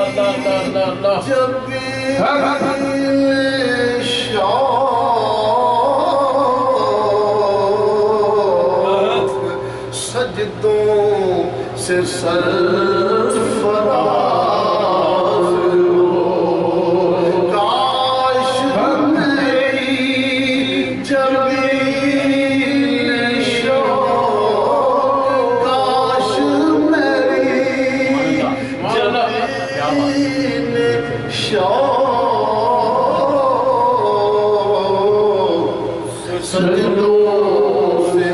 जब भी शौक सजदों से सरफराज हो, काश मेरी जबीन शौक, काश मेरी जबीन शौक सजदों से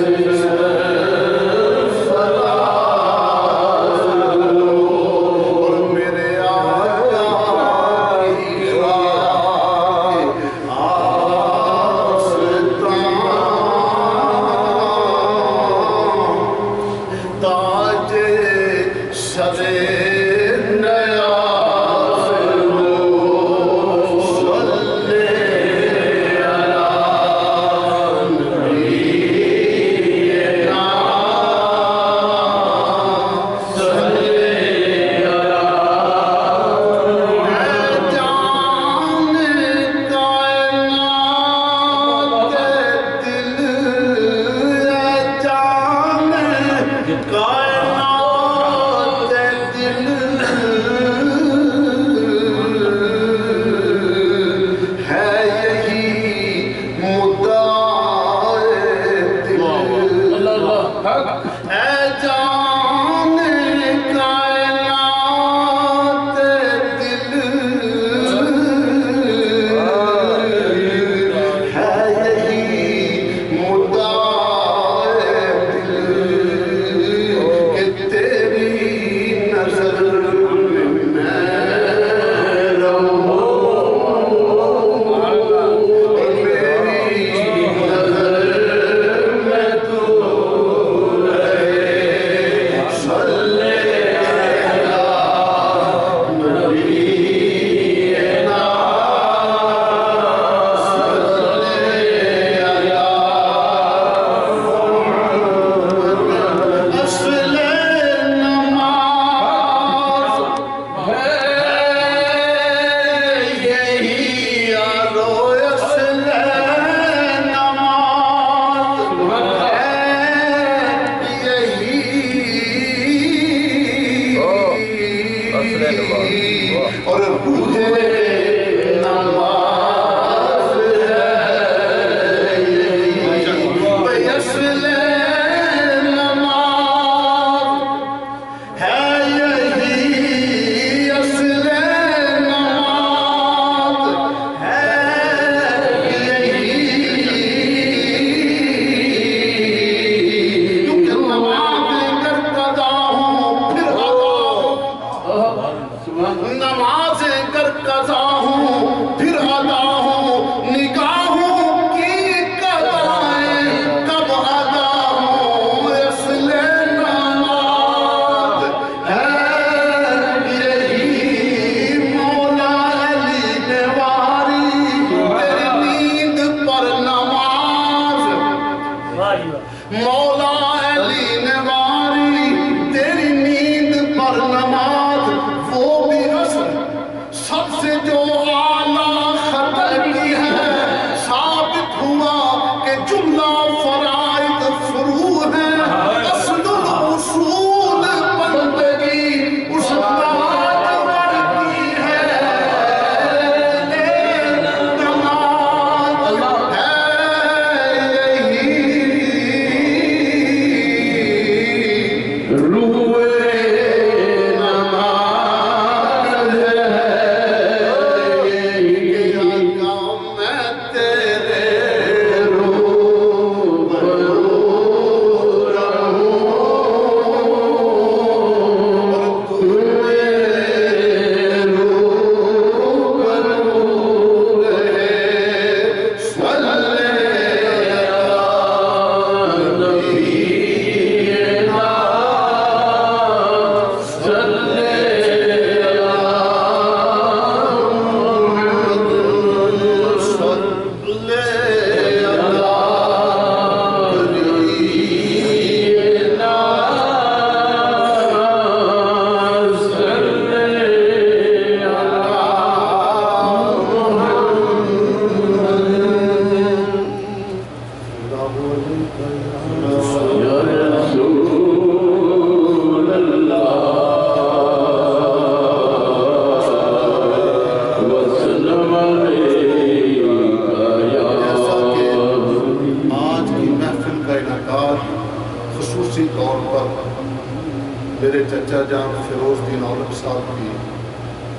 मेरे चचा जान फिरोजद्दीन औलख साहब की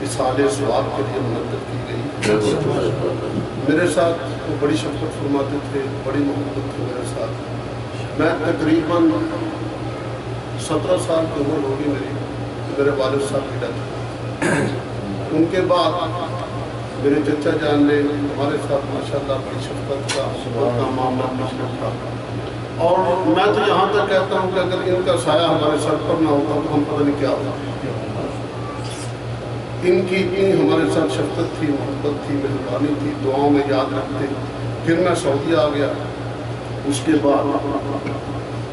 इसाले स्वाब के लिए मुनक्कद की गई। मेरे साथ वो बड़ी शफकत फरमाते थे, बड़ी मोहब्बत थी मेरे साथ। मैं तकरीबन 17 साल की उम्र होगी मेरे वालिद साहब की डेथ। उनके बाद मेरे चचा जान ने हमारे साथ माशाल्लाह बड़ी शफकत का मामला पेश रखा। और मैं तो यहाँ तक कहता हूँ कि अगर इनका साया हमारे सर पर ना होता तो हम पता नहीं क्या होता। इनकी इतनी हमारे साथ शफकत थी, मोहब्बत थी, मेहरबानी थी, दुआओं में याद रखते। फिर मैं सऊदी आ गया। उसके बाद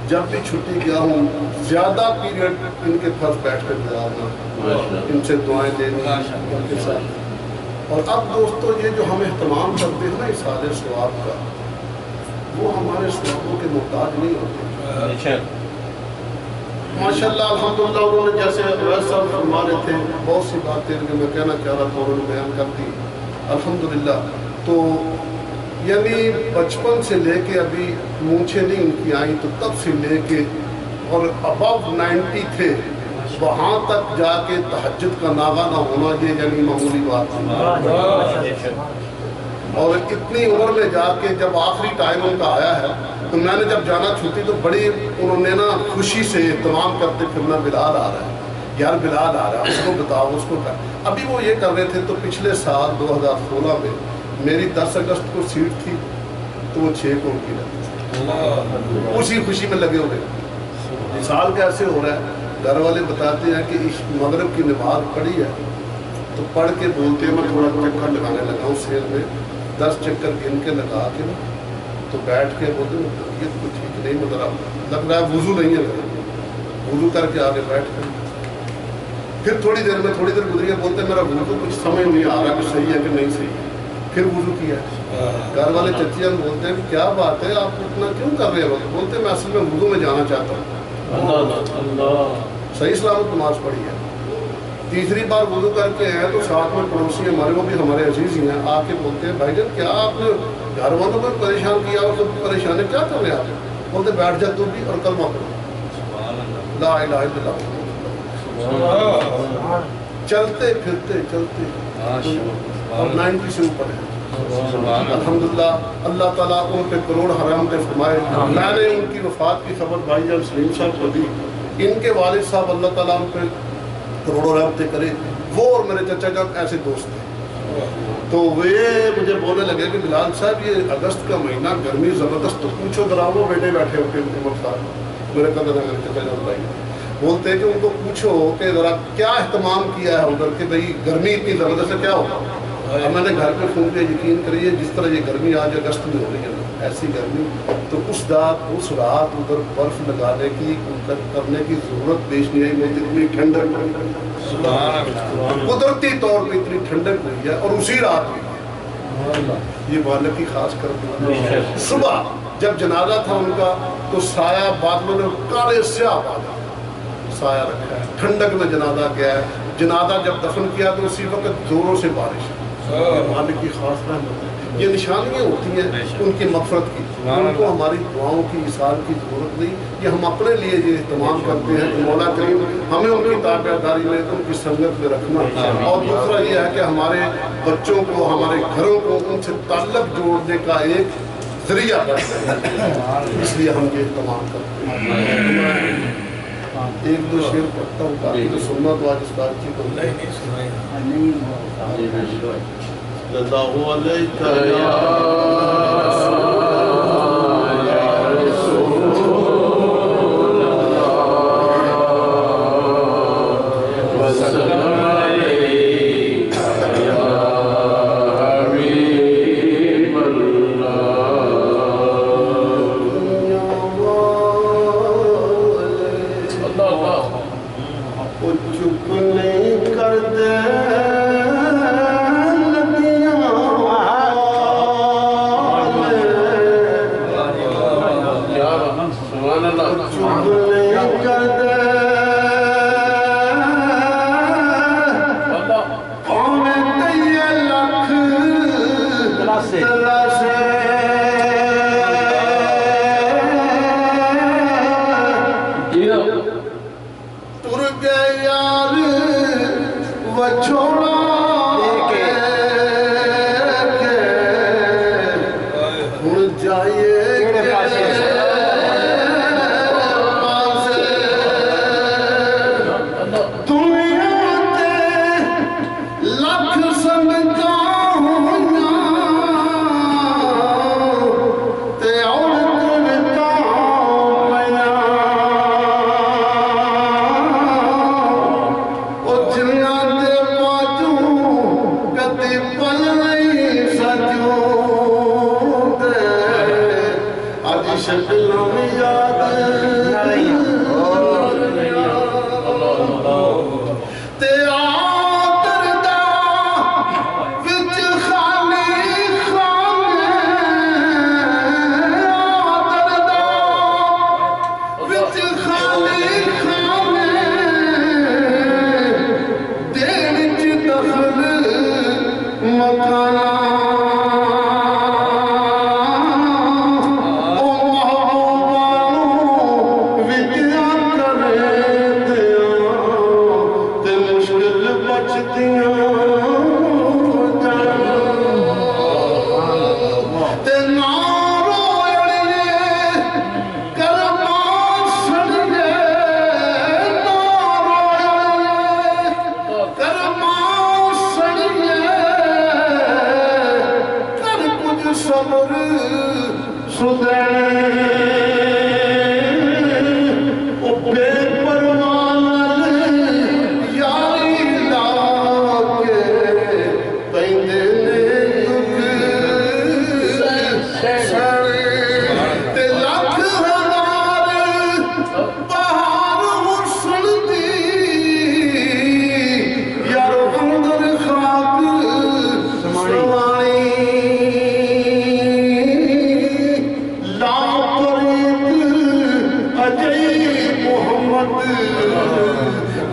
जब भी छुट्टी गया हूँ ज़्यादा पीरियड इनके पास बैठ कर गुजारना, इनसे दुआएं लेनी इनके साथ। और अब दोस्तों ये जो हम एहतमाम करते हैं ना इस साले सवाब का, वो हमारे सवाबों के मोहताज नहीं होते। माशाल्लाह अल्हम्दुलिल्लाह उन्होंने जैसे वैसा फरमा रहे थे, बहुत सी बातें जो मैं कहना चाह रहा था उन्होंने बयान कर दी अल्हम्दुलिल्लाह। तो यानी बचपन से लेके अभी मूंछें नहीं उनकी आई तो तब से लेके और अबव 90 थे, वहाँ तक जाके तहज्जुद का नागा ना होना ये यानी मामूली बात थी। और इतनी उम्र में जाके जब आखिरी टाइम उनका आया है तो मैंने जब जाना छुट्टी तो बड़ी उन्होंने ना खुशी से इत्तमाम करते फिरना, बिलाल आ रहा है यार, बिलाल आ रहा है, उसको बताओ उसको कर। अभी वो ये कर रहे थे तो पिछले साल 2016 में मेरी 10 अगस्त को सीट थी तो वो 6 को उनकी रहती, उसी खुशी में लगे हुए। साल कैसे हो रहा है, घर वाले बताते हैं कि इस मगरिब की नमाज पढ़ी है तो पढ़ के बोलते हैं मैं थोड़ा चक्कर लगाने लगा हूँ सेल में, 10 चक्कर गिन के लगा के ना तो बैठ के बोलते ये तो ठीक नहीं, मतलब लग रहा है वुजू नहीं है, वुजू करके आगे बैठ कर फिर थोड़ी देर गुजरी है, बोलते मेरा वुजू कुछ समझ नहीं आ रहा कि सही है कि नहीं सही है। फिर वुजू किया, घर वाले चचिया बोलते हैं कि क्या बात है आप इतना क्यों कर रहे हो, बोलते मैं असल में वुजू में जाना चाहता हूँ। सही सलामत नमाज पढ़ी है। तीसरी बार वुजू करके आए तो साथ में पड़ोसी हमारे, वो भी हमारे अजीज ही हैं, आके बोलते हैं भाईजान क्या आपने घर वालों को परेशान किया और खुद परेशान है, क्या कर रहे हैं आप? बोलते बैठ जा तू भी और कलमा पढ़ो ला इलाहा इल्लल्लाह। चलते फिरते चलते और 90 से ऊपर है अल्हम्दुलिल्लाह। अल्लाह ताला उन पे करोड़ हराम पे फरमाए। मैंने उनकी वफात की खबर भाईजान सलीम साहब को दी, इनके वालिद साहब अल्लाह ताला उन पे करोड़ों रहमतें करे। वो और मेरे चचा जान ऐसे दोस्त थे तो वे मुझे बोलने लगे कि बिलाल साहब ये अगस्त का महीना गर्मी ज़बरदस्त, तो पूछो जरा वो बेटे बैठे होते उमर साहब मेरे कदर मेरे चचा जान भाई, बोलते हैं कि उनको पूछो कि ज़रा क्या एहतमाम किया है उधर कि भाई गर्मी इतनी ज़बरदस्त है क्या होगा। अब मैंने घर पे फ़ोन पे यकीन करिए जिस तरह ये गर्मी आज अगस्त में हो रही है ऐसी गर्मी, तो उस रात उधर बर्फ़ लगाने की करने की ज़रूरत पेश नहीं आई। मुझे इतनी ठंडक कुदरती तौर पे इतनी ठंडक हुई है और उसी रात में ये मालिक की खास कर सुबह जब जनाजा था उनका तो साया बादलों ने काले स्याह बादल साया रखा है, ठंडक में जनाजा गया है। जनाजा जब दफन किया तो उसी वक्त जोरों से बारिश, मालिक की खास रहमत। ये निशानियाँ होती हैं उनकी मग़फ़िरत की, उनको हमारी दुआओं की इसार की ज़रूरत नहीं, ये हम अपने लिए ये इस्तेमाल करते हैं कि मौला करीम हमें उनकी ताबेदारी में उनकी संगत में रखना। और दूसरा ये है कि हमारे बच्चों को हमारे घरों को उनसे ताल्लुक़ जोड़ने का एक ज़रिया है, इसलिए हम ये इस्तेमाल करते हैं। एक दो शेर पढ़ता हूँ ताकि तो सुनना तो आज इस बात की को तुर गए यार वछोड़ा हुण जाइए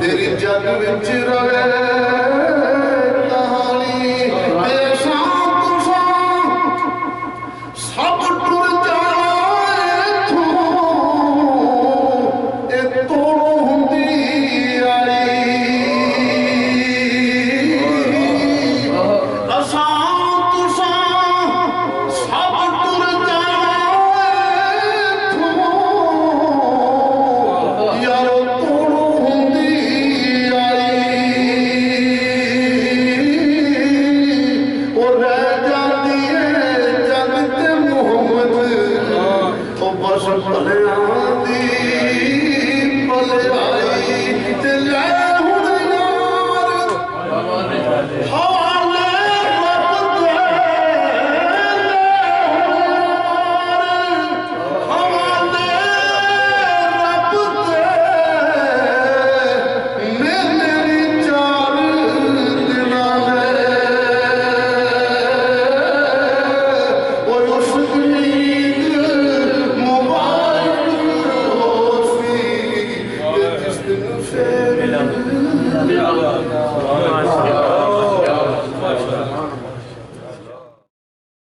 तेरी जग विच रवे